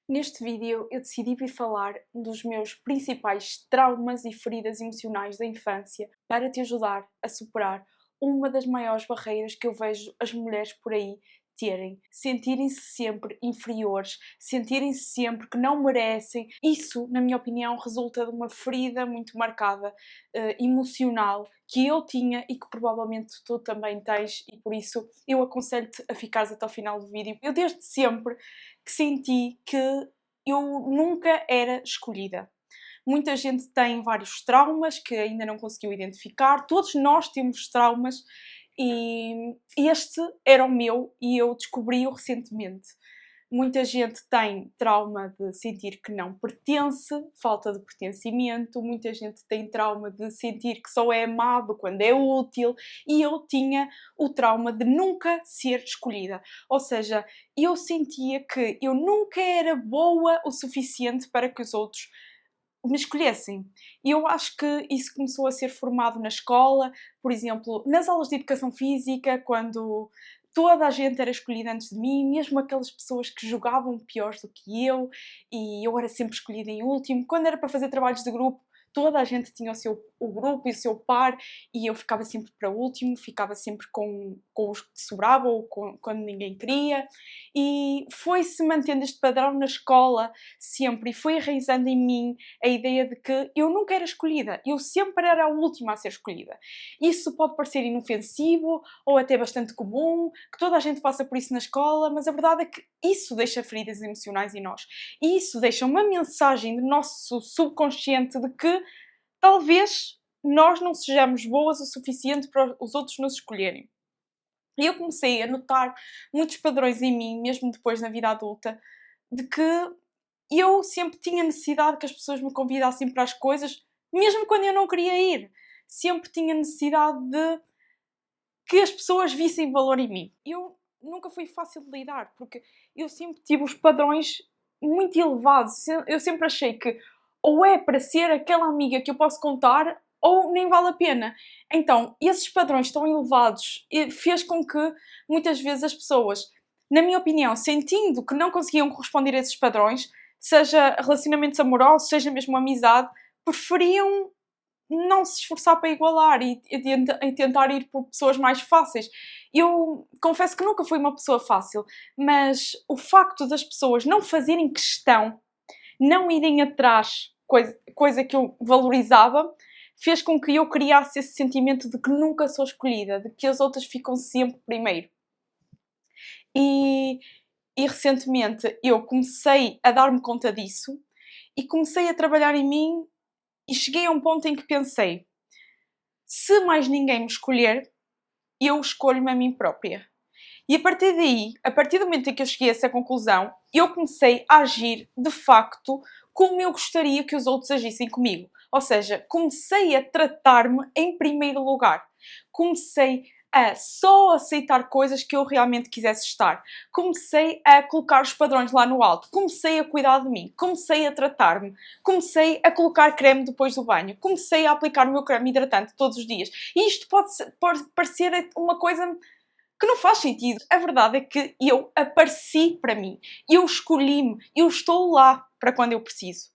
Neste vídeo eu decidi vir falar dos meus principais traumas e feridas emocionais da infância para te ajudar a superar uma das maiores barreiras que eu vejo as mulheres por aí terem. Sentirem-se sempre inferiores, sentirem-se sempre que não merecem. Isso, na minha opinião, resulta de uma ferida muito marcada, emocional, que eu tinha e que provavelmente tu também tens, e por isso eu aconselho-te a ficares até ao final do vídeo. Eu desde sempre que senti que eu nunca era escolhida. Muita gente tem vários traumas que ainda não conseguiu identificar, todos nós temos traumas e este era o meu e eu descobri-o recentemente. Muita gente tem trauma de sentir que não pertence, falta de pertencimento, muita gente tem trauma de sentir que só é amado quando é útil, e eu tinha o trauma de nunca ser escolhida. Ou seja, eu sentia que eu nunca era boa o suficiente para que os outros me escolhessem. E eu acho que isso começou a ser formado na escola, por exemplo, nas aulas de educação física, quando toda a gente era escolhida antes de mim, mesmo aquelas pessoas que jogavam piores do que eu, e eu era sempre escolhida em último. Quando era para fazer trabalhos de grupo, toda a gente tinha o grupo e o seu par, e eu ficava sempre para último, ficava sempre com os que sobravam ou quando ninguém queria. E foi-se mantendo este padrão na escola sempre, e foi enraizando em mim a ideia de que eu nunca era escolhida, eu sempre era a última a ser escolhida. Isso pode parecer inofensivo ou até bastante comum, que toda a gente passa por isso na escola, mas a verdade é que isso deixa feridas emocionais em nós. E isso deixa uma mensagem do nosso subconsciente de que talvez nós não sejamos boas o suficiente para os outros nos escolherem. E eu comecei a notar muitos padrões em mim, mesmo depois na vida adulta, de que eu sempre tinha necessidade que as pessoas me convidassem para as coisas, mesmo quando eu não queria ir. Sempre tinha necessidade de que as pessoas vissem valor em mim. Eu nunca fui fácil de lidar, porque eu sempre tive os padrões muito elevados. Eu sempre achei que ou é para ser aquela amiga que eu posso contar, ou nem vale a pena. Então, esses padrões tão elevados fez com que muitas vezes as pessoas, na minha opinião, sentindo que não conseguiam corresponder a esses padrões, seja relacionamentos amorosos, seja mesmo amizade, preferiam não se esforçar para igualar e tentar ir por pessoas mais fáceis. Eu confesso que nunca fui uma pessoa fácil, mas o facto das pessoas não fazerem questão, não irem atrás, coisa que eu valorizava, fez com que eu criasse esse sentimento de que nunca sou escolhida, de que as outras ficam sempre primeiro. E, e recentemente eu comecei a dar-me conta disso e comecei a trabalhar em mim e cheguei a um ponto em que pensei: se mais ninguém me escolher, eu escolho-me a mim própria. E a partir daí, a partir do momento em que eu cheguei a essa conclusão, eu comecei a agir de facto como eu gostaria que os outros agissem comigo. Ou seja, comecei a tratar-me em primeiro lugar. Comecei a só aceitar coisas que eu realmente quisesse estar. Comecei a colocar os padrões lá no alto. Comecei a cuidar de mim. Comecei a tratar-me. Comecei a colocar creme depois do banho. Comecei a aplicar o meu creme hidratante todos os dias. E isto pode parecer uma coisa que não faz sentido. A verdade é que eu apareci para mim. Eu escolhi-me. Eu estou lá para quando eu preciso.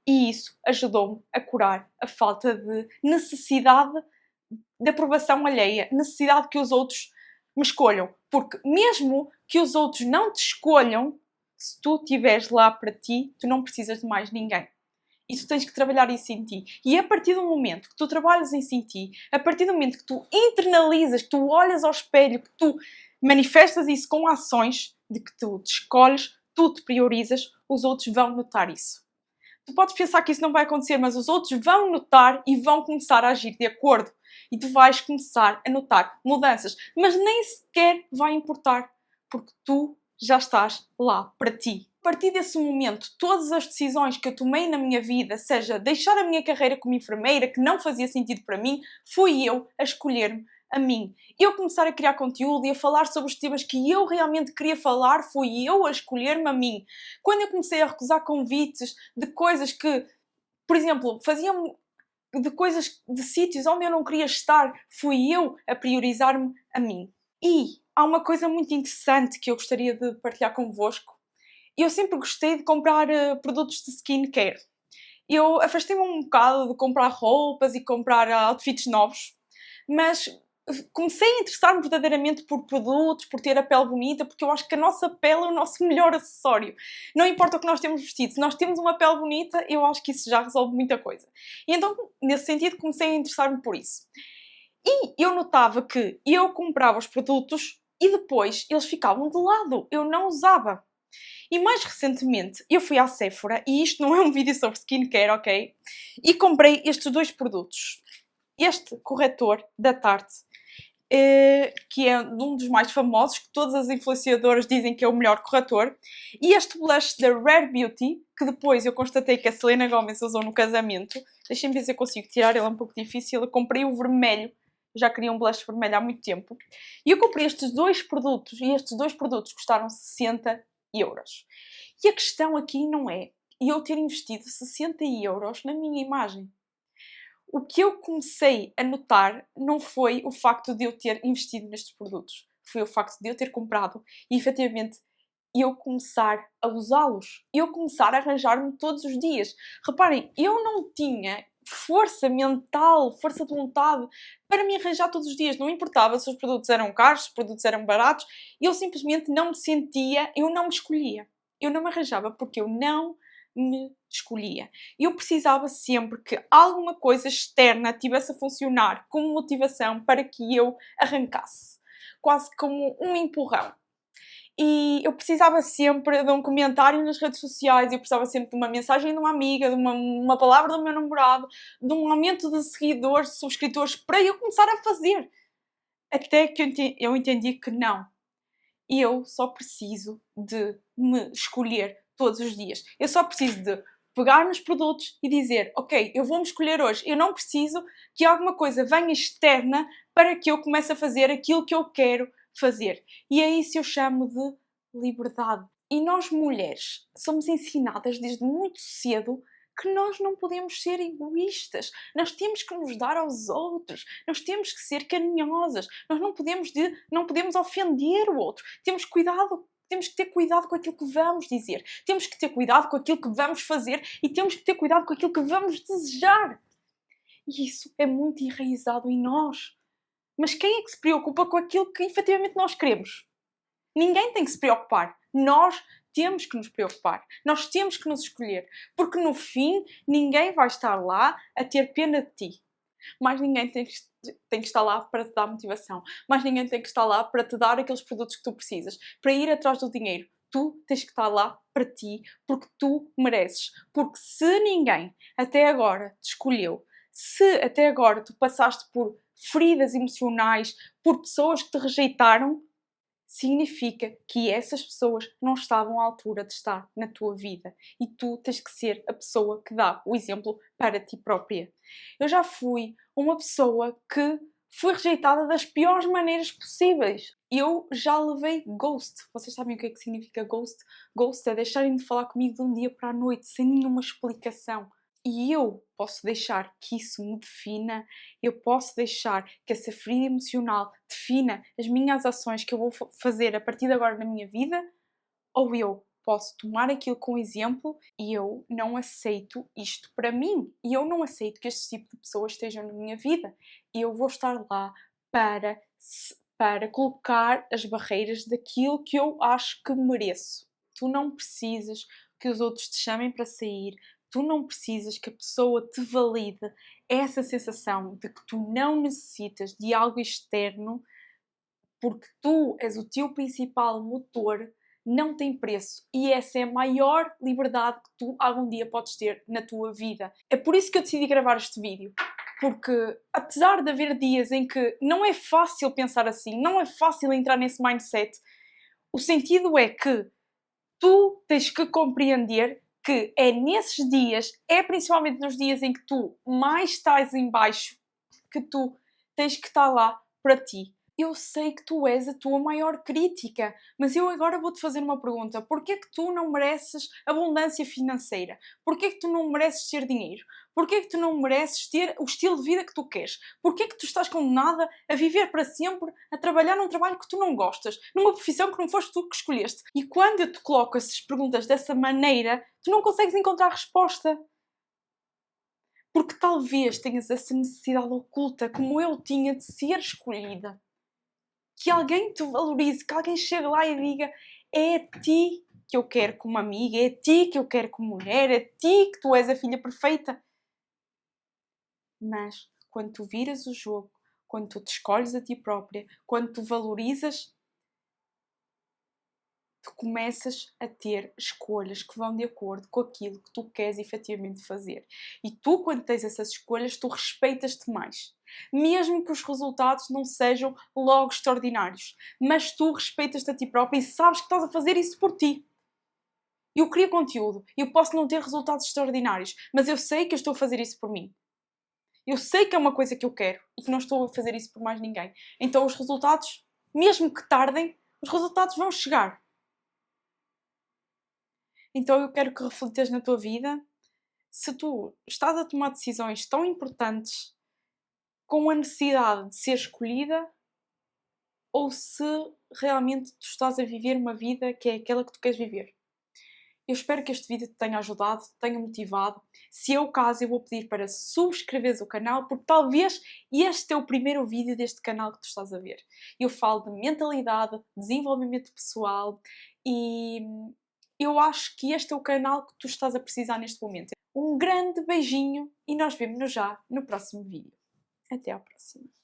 E isso ajudou-me a curar a falta de necessidade de aprovação alheia, necessidade que os outros me escolham. Porque mesmo que os outros não te escolham, se tu estiveres lá para ti, tu não precisas de mais ninguém. E tu tens que trabalhar isso em ti. E a partir do momento que tu trabalhas isso em ti, a partir do momento que tu internalizas, que tu olhas ao espelho, que tu manifestas isso com ações, de que tu te escolhes, tu te priorizas, os outros vão notar isso. Tu podes pensar que isso não vai acontecer, mas os outros vão notar e vão começar a agir de acordo. E tu vais começar a notar mudanças. Mas nem sequer vai importar, porque tu já estás lá para ti. A partir desse momento, todas as decisões que eu tomei na minha vida, seja deixar a minha carreira como enfermeira, que não fazia sentido para mim, fui eu a escolher-me a mim. Eu começar a criar conteúdo e a falar sobre os temas que eu realmente queria falar, fui eu a escolher-me a mim. Quando eu comecei a recusar convites de coisas que, por exemplo, faziam de coisas, de sítios onde eu não queria estar, fui eu a priorizar-me a mim. E há uma coisa muito interessante que eu gostaria de partilhar convosco, eu sempre gostei de comprar produtos de skincare. Eu afastei-me um bocado de comprar roupas e comprar outfits novos, mas comecei a interessar-me verdadeiramente por produtos, por ter a pele bonita, porque eu acho que a nossa pele é o nosso melhor acessório. Não importa o que nós temos vestido, se nós temos uma pele bonita, eu acho que isso já resolve muita coisa. E então, nesse sentido, comecei a interessar-me por isso. E eu notava que eu comprava os produtos e depois eles ficavam de lado, eu não usava. E mais recentemente eu fui à Sephora, e isto não é um vídeo sobre skincare, ok? E comprei estes dois produtos. Este corretor da Tarte, que é um dos mais famosos, que todas as influenciadoras dizem que é o melhor corretor, e este blush da Rare Beauty, que depois eu constatei que a Selena Gomez usou no casamento. Deixem-me ver se eu consigo tirar, ele é um pouco difícil. Eu comprei o vermelho, já queria um blush vermelho há muito tempo, e eu comprei estes dois produtos, e estes dois produtos custaram 60€. E a questão aqui não é eu ter investido 60€ na minha imagem. O que eu comecei a notar não foi o facto de eu ter investido nestes produtos. Foi o facto de eu ter comprado e, efetivamente, eu começar a usá-los. Eu começar a arranjar-me todos os dias. Reparem, eu não tinha força mental, força de vontade para me arranjar todos os dias. Não importava se os produtos eram caros, se os produtos eram baratos. Eu simplesmente não me sentia, eu não me escolhia. Eu não me arranjava porque eu não me escolhia. Eu precisava sempre que alguma coisa externa tivesse a funcionar como motivação para que eu arrancasse. Quase como um empurrão. E eu precisava sempre de um comentário nas redes sociais, eu precisava sempre de uma mensagem de uma amiga, de uma palavra do meu namorado, de um aumento de seguidores, de subscritores, para eu começar a fazer. Até que eu entendi que não. Eu só preciso de me escolher todos os dias. Eu só preciso de pegar nos produtos e dizer, ok, eu vou-me escolher hoje. Eu não preciso que alguma coisa venha externa para que eu comece a fazer aquilo que eu quero fazer. E é isso que eu chamo de liberdade. E nós, mulheres, somos ensinadas desde muito cedo que nós não podemos ser egoístas. Nós temos que nos dar aos outros. Nós temos que ser carinhosas. Nós não podemos ofender o outro. Temos que ter cuidado com aquilo que vamos dizer. Temos que ter cuidado com aquilo que vamos fazer e temos que ter cuidado com aquilo que vamos desejar. E isso é muito enraizado em nós. Mas quem é que se preocupa com aquilo que efetivamente nós queremos? Ninguém tem que se preocupar. Nós temos que nos preocupar. Nós temos que nos escolher. Porque no fim, ninguém vai estar lá a ter pena de ti. Mas ninguém tem que estar lá para te dar motivação. Mas ninguém tem que estar lá para te dar aqueles produtos que tu precisas. Para ir atrás do dinheiro. Tu tens que estar lá para ti. Porque tu mereces. Porque se ninguém até agora te escolheu, se até agora tu passaste por feridas emocionais, por pessoas que te rejeitaram, significa que essas pessoas não estavam à altura de estar na tua vida. E tu tens que ser a pessoa que dá o exemplo para ti própria. Eu já fui uma pessoa que foi rejeitada das piores maneiras possíveis. Eu já levei ghost. Vocês sabem o que é que significa ghost? Ghost é deixarem de falar comigo de um dia para a noite, sem nenhuma explicação. E eu posso deixar que isso me defina, eu posso deixar que essa ferida emocional defina as minhas ações que eu vou fazer a partir de agora na minha vida, ou eu posso tomar aquilo como exemplo e eu não aceito isto para mim. E eu não aceito que este tipo de pessoas estejam na minha vida. E eu vou estar lá para colocar as barreiras daquilo que eu acho que mereço. Tu não precisas que os outros te chamem para sair. Tu não precisas que a pessoa te valide essa sensação de que tu não necessitas de algo externo, porque tu és o teu principal motor, não tem preço. E essa é a maior liberdade que tu algum dia podes ter na tua vida. É por isso que eu decidi gravar este vídeo. Porque apesar de haver dias em que não é fácil pensar assim, não é fácil entrar nesse mindset, o sentido é que tu tens que compreender que é nesses dias, é principalmente nos dias em que tu mais estás em baixo, que tu tens que estar lá para ti. Eu sei que tu és a tua maior crítica, mas eu agora vou-te fazer uma pergunta. Porquê que tu não mereces abundância financeira? Porquê que tu não mereces ter dinheiro? Porquê que tu não mereces ter o estilo de vida que tu queres? Porquê que tu estás condenada a viver para sempre, a trabalhar num trabalho que tu não gostas, numa profissão que não foste tu que escolheste? E quando eu te coloco essas perguntas dessa maneira, tu não consegues encontrar resposta. Porque talvez tenhas essa necessidade oculta, como eu tinha, de ser escolhida. Que alguém te valorize, que alguém chegue lá e diga: é a ti que eu quero como amiga, é a ti que eu quero como mulher, é a ti que tu és a filha perfeita. Mas quando tu viras o jogo, quando tu te escolhes a ti própria, quando tu valorizas, tu começas a ter escolhas que vão de acordo com aquilo que tu queres efetivamente fazer. E tu, quando tens essas escolhas, tu respeitas-te mais. Mesmo que os resultados não sejam logo extraordinários. Mas tu respeitas-te a ti própria e sabes que estás a fazer isso por ti. Eu crio conteúdo. Eu posso não ter resultados extraordinários, mas eu sei que eu estou a fazer isso por mim. Eu sei que é uma coisa que eu quero e que não estou a fazer isso por mais ninguém. Então os resultados, mesmo que tardem, os resultados vão chegar. Então eu quero que reflitas na tua vida se tu estás a tomar decisões tão importantes com a necessidade de ser escolhida ou se realmente tu estás a viver uma vida que é aquela que tu queres viver. Eu espero que este vídeo te tenha ajudado, te tenha motivado. Se é o caso, eu vou pedir para subscreveres o canal, porque talvez este é o primeiro vídeo deste canal que tu estás a ver. Eu falo de mentalidade, desenvolvimento pessoal e eu acho que este é o canal que tu estás a precisar neste momento. Um grande beijinho e nós vemo-nos já no próximo vídeo. Até à próxima.